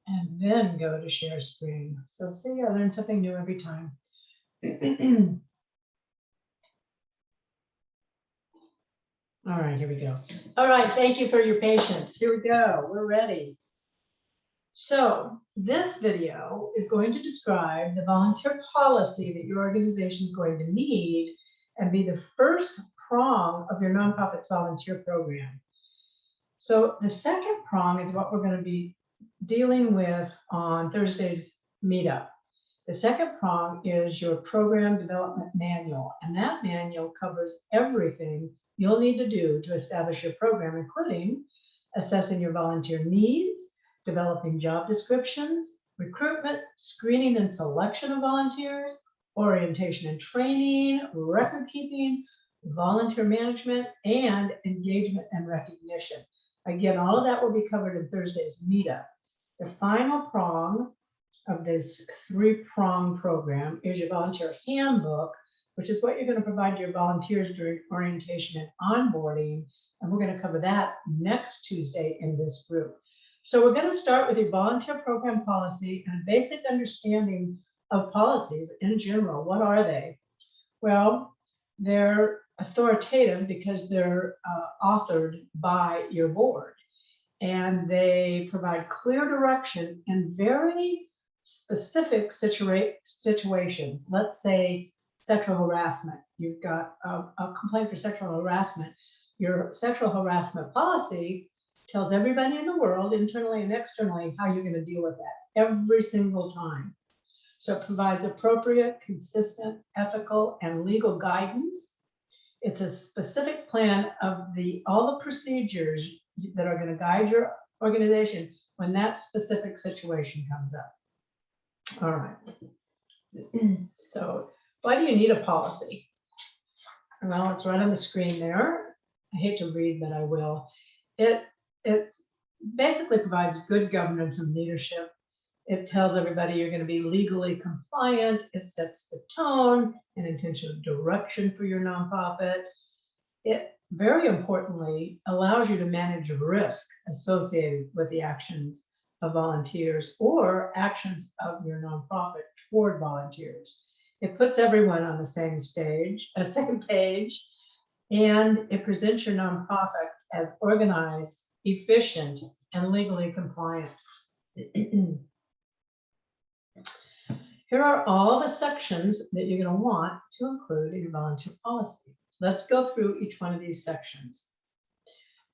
and then go to share screen. So see, I learn something new every time. All right, here we go. All right, thank you for your patience. Here we go, we're ready. So this video is going to describe the volunteer policy that your organization is going to need and be the first prong of your nonprofit's volunteer program. So the second prong is what we're going to be dealing with on Thursday's meetup. The second prong is your program development manual, and that manual covers everything you'll need to do to establish your program, including assessing your volunteer needs, developing job descriptions, recruitment, screening and selection of volunteers, orientation and training, record keeping, volunteer management, and engagement and recognition. Again, all of that will be covered in Thursday's meetup. The final prong of this three-prong program is your volunteer handbook, which is what you're going to provide to your volunteers during orientation and onboarding. And we're going to cover that next Tuesday in this group. So we're going to start with your volunteer program policy and a basic understanding of policies in general. What are they? Well, they're authoritative because they're authored by your board, and they provide clear direction in very specific situations. Let's say sexual harassment. You've got a complaint for sexual harassment. Your sexual harassment policy tells everybody in the world, internally and externally, how you're going to deal with that every single time. So it provides appropriate, consistent, ethical, and legal guidance. It's a specific plan of all the procedures that are going to guide your organization when that specific situation comes up. All right. So why do you need a policy? Well, it's right on the screen there. I hate to read, but I will. It basically provides good governance and leadership. It tells everybody you're going to be legally compliant. It sets the tone and intentional direction for your nonprofit. It, very importantly, allows you to manage risk associated with the actions of volunteers or actions of your nonprofit toward volunteers. It puts everyone on the same page, and it presents your nonprofit as organized, efficient, and legally compliant. Here are all the sections that you're going to want to include in your volunteer policy. Let's go through each one of these sections.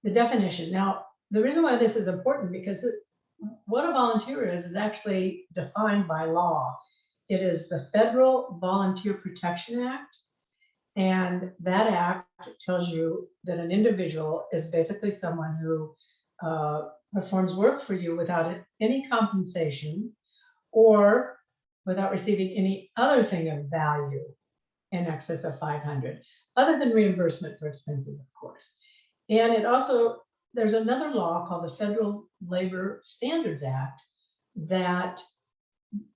The definition. Now, the reason why this is important because what a volunteer is actually defined by law. It is the Federal Volunteer Protection Act, and that act tells you that an individual is basically someone who performs work for you without any compensation or without receiving any other thing of value in excess of $500, other than reimbursement for expenses, of course. And it also, there's another law called the Federal Labor Standards Act that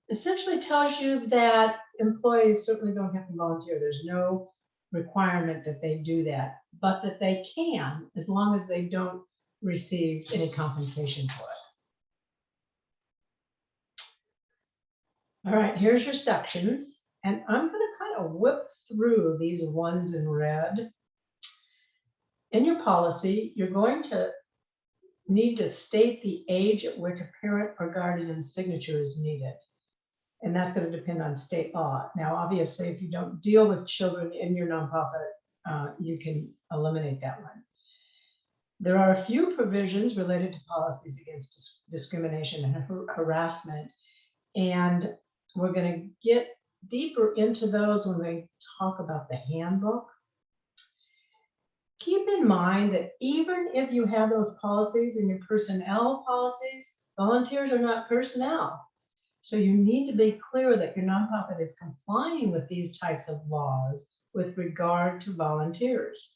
essentially tells you that employees certainly don't have to volunteer. There's no requirement that they do that, but that they can as long as they don't receive any compensation for it. All right, here's your sections, and I'm going to kind of whip through these ones in red. In your policy, you're going to need to state the age at which a parent or guardian's signature is needed. And that's going to depend on state law. Now, obviously, if you don't deal with children in your nonprofit, you can eliminate that one. There are a few provisions related to policies against discrimination and harassment, and we're going to get deeper into those when we talk about the handbook. Keep in mind that even if you have those policies in your personnel policies, volunteers are not personnel. So you need to be clear that your nonprofit is complying with these types of laws with regard to volunteers.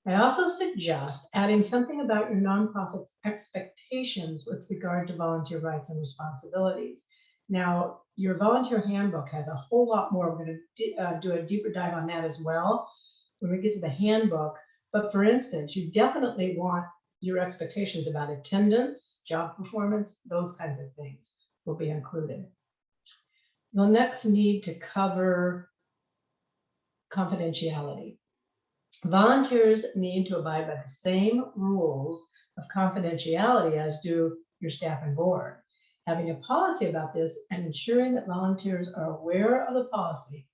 I also suggest adding something about your nonprofit's expectations with regard to volunteer rights and responsibilities. Now, your volunteer handbook has a whole lot more. We're going to do a deeper dive on that as well when we get to the handbook. But for instance, you definitely want your expectations about attendance, job performance, those kinds of things will be included. You'll next need to cover confidentiality. Volunteers need to abide by the same rules of confidentiality as do your staff and board. Having a policy about this and ensuring that volunteers are aware of the policy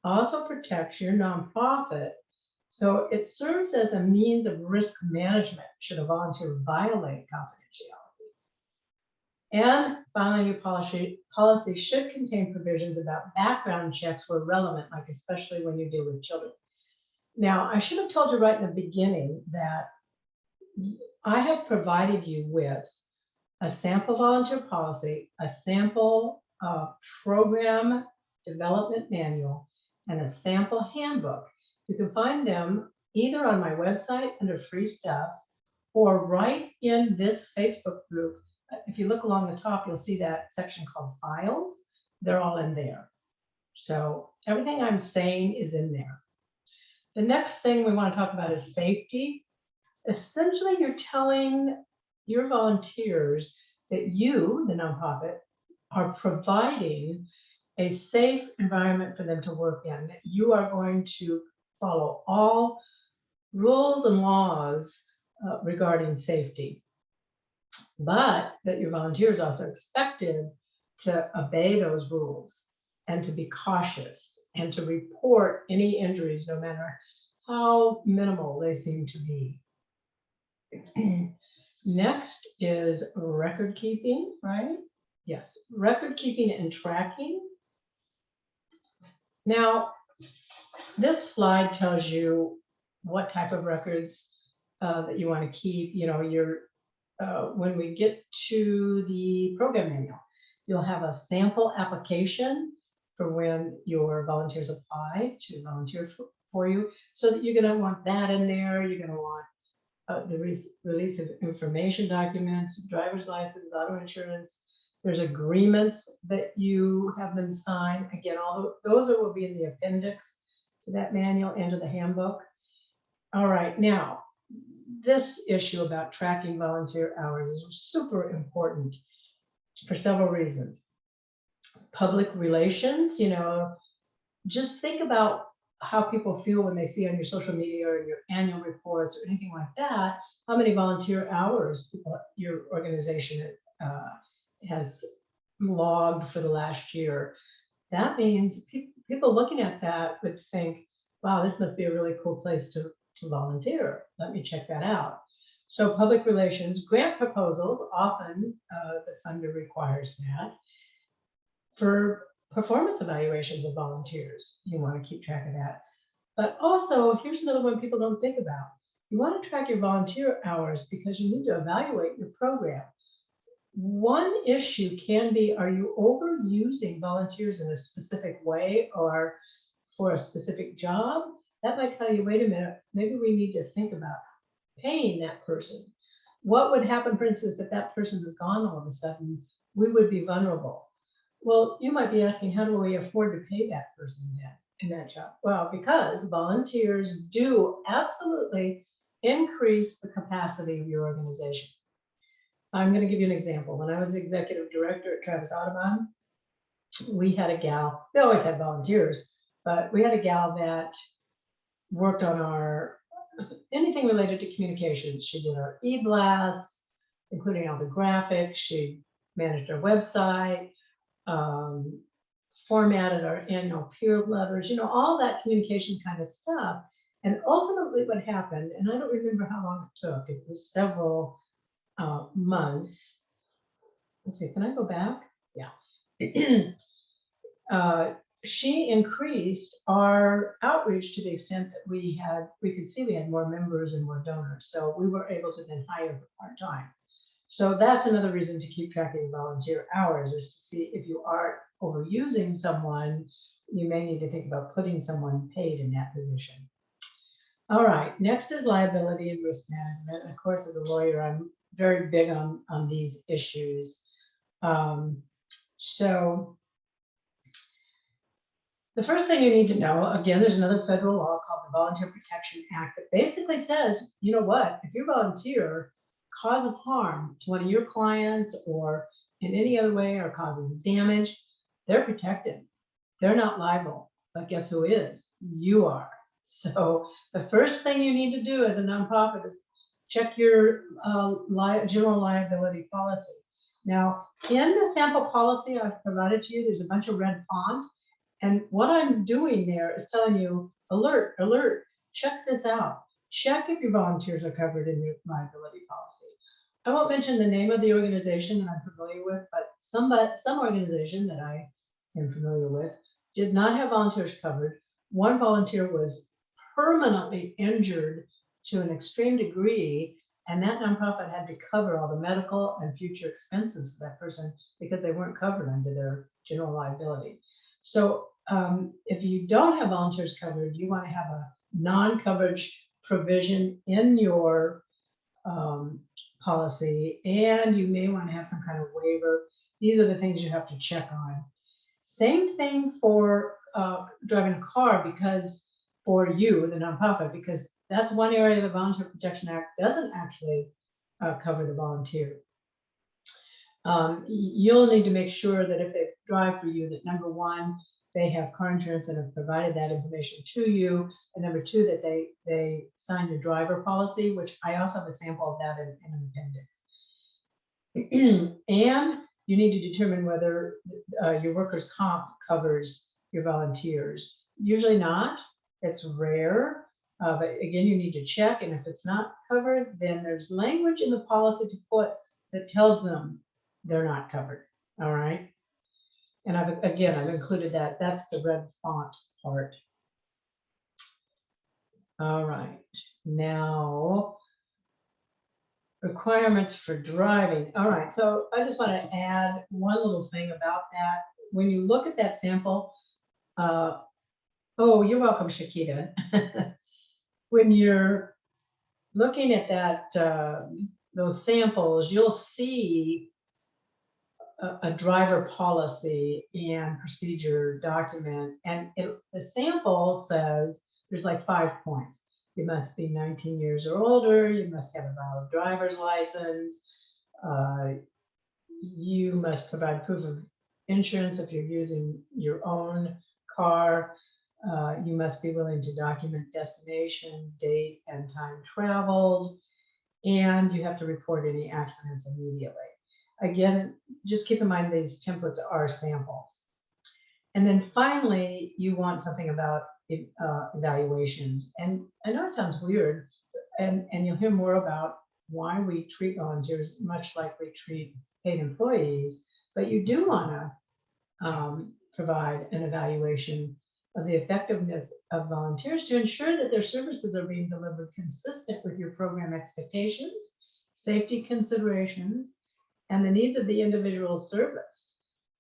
also protects your nonprofit. So it serves as a means of risk management should a volunteer violate confidentiality. And finally, your policy should contain provisions about background checks where relevant, like especially when you deal with children. Now, I should have told you right in the beginning that I have provided you with a sample volunteer policy, a sample program development manual, and a sample handbook. You can find them either on my website under free stuff or right in this Facebook group. If you look along the top, you'll see that section called files. They're all in there. So everything I'm saying is in there. The next thing we want to talk about is safety. Essentially, you're telling your volunteers that you, the nonprofit, are providing a safe environment for them to work in, that you are going to follow all rules and laws regarding safety, but that your volunteers also expected to obey those rules and to be cautious and to report any injuries, no matter how minimal they seem to be. Next is record keeping, right? Yes, record keeping and tracking. Now, this slide tells you what type of records that you want to keep. You know, when we get to the program manual, you'll have a sample application for when your volunteers apply to volunteer for you, so that you're going to want that in there. You're going to want the release of information documents, driver's license, auto insurance. There's agreements that you have them sign. Again, all those will be in the appendix to that manual and to the handbook. All right, now, this issue about tracking volunteer hours is super important for several reasons. Public relations, you know, just think about how people feel when they see on your social media or your annual reports or anything like that, how many volunteer hours your organization has logged for the last year. That means people looking at that would think, wow, this must be a really cool place to volunteer. Let me check that out. So public relations, grant proposals, often the funder requires that. For performance evaluations of volunteers, you want to keep track of that. But also, here's another one people don't think about. You want to track your volunteer hours because you need to evaluate your program. One issue can be, are you overusing volunteers in a specific way or for a specific job? That might tell you, wait a minute, maybe we need to think about paying that person. What would happen, for instance, if that person was gone all of a sudden? We would be vulnerable. Well, you might be asking, how do we afford to pay that person in that job? Well, because volunteers do absolutely increase the capacity of your organization. I'm going to give you an example. When I was executive director at Travis Audubon, we had a gal, we always had volunteers, but we had a gal that worked on our, anything related to communications. She did our e-blasts, including all the graphics. She managed our website, formatted our annual peer letters, you know, all that communication kind of stuff. And ultimately what happened, and I don't remember how long it took, it was several months. Let's see, can I go back? Yeah. She increased our outreach to the extent that we could see we had more members and more donors. So we were able to then hire her part-time. So that's another reason to keep tracking volunteer hours, is to see if you are overusing someone, you may need to think about putting someone paid in that position. All right, next is liability and risk management. And of course, as a lawyer, I'm very big on these issues. So the first thing you need to know, again, there's another federal law called the Volunteer Protection Act that basically says, you know what, if you volunteer, causes harm to one of your clients or in any other way or causes damage, they're protected. They're not liable. But guess who is? You are. So the first thing you need to do as a nonprofit is check your general liability policy. Now, in the sample policy I've provided to you, there's a bunch of red font. And what I'm doing there is telling you, alert, alert, check this out. Check if your volunteers are covered in your liability policy. I won't mention the name of the organization that I'm familiar with, but some organization that I am familiar with did not have volunteers covered. One volunteer was permanently injured to an extreme degree, and that nonprofit had to cover all the medical and future expenses for that person because they weren't covered under their general liability. So if you don't have volunteers covered, you want to have a non-coverage provision in your policy, and you may want to have some kind of waiver. These are the things you have to check on. Same thing for driving a car, because for you, the nonprofit, because that's one area the Volunteer Protection Act doesn't actually cover the volunteer. You'll need to make sure that if they drive for you, that number one, they have car insurance and have provided that information to you, and number two, that they sign your driver policy, which I also have a sample of that in an appendix. And you need to determine whether your workers' comp covers your volunteers. Usually not. It's rare. But again, you need to check. And if it's not covered, then there's language in the policy to put that tells them they're not covered. All right. And I've included that. That's the red font part. All right. Now, requirements for driving. All right, so I just want to add one little thing about that. When you look at that sample, oh, you're welcome, Shakita. When you're looking at that, those samples, you'll see a driver policy and procedure document, and the sample says there's like 5 points. You must be 19 years or older. You must have a valid driver's license. You must provide proof of insurance if you're using your own car. You must be willing to document destination, date, and time traveled. And you have to report any accidents immediately. Again, just keep in mind these templates are samples. And then finally, you want something about evaluations. And I know it sounds weird, and you'll hear more about why we treat volunteers much like we treat paid employees, but you do want to provide an evaluation of the effectiveness of volunteers to ensure that their services are being delivered consistent with your program expectations, safety considerations, and the needs of the individual serviced.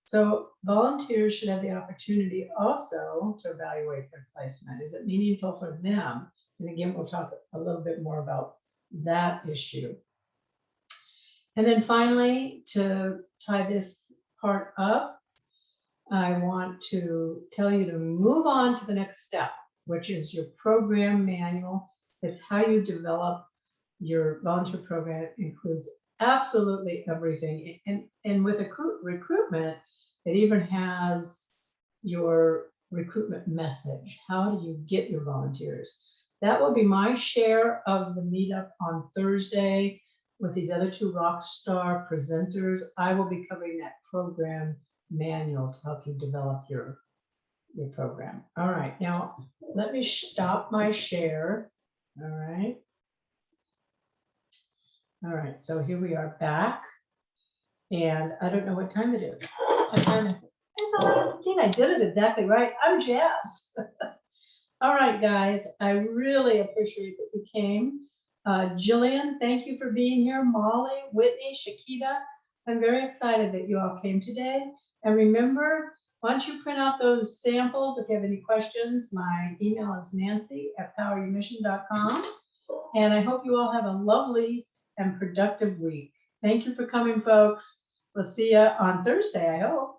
So volunteers should have the opportunity also to evaluate their placement. Is it meaningful for them? And again, we'll talk a little bit more about that issue. And then finally, to tie this part up, I want to tell you to move on to the next step, which is your program manual. It's how you develop your volunteer program. It includes absolutely everything. And with recruitment, it even has your recruitment message. How do you get your volunteers? That will be my share of the meetup on Thursday with these other two rock star presenters. I will be covering that program manual to help you develop your program. All right, now let me stop my share. All right. All right, so here we are back. And I don't know what time it is. What time is it? It's 11:15. I did it exactly right. I'm jazzed. All right, guys, I really appreciate that you came. Jillian, thank you for being here. Molly, Whitney, Shakita, I'm very excited that you all came today. And remember, once you print out those samples, if you have any questions, my email is nancy@poweryourmission.com. And I hope you all have a lovely and productive week. Thank you for coming, folks. We'll see you on Thursday, I hope.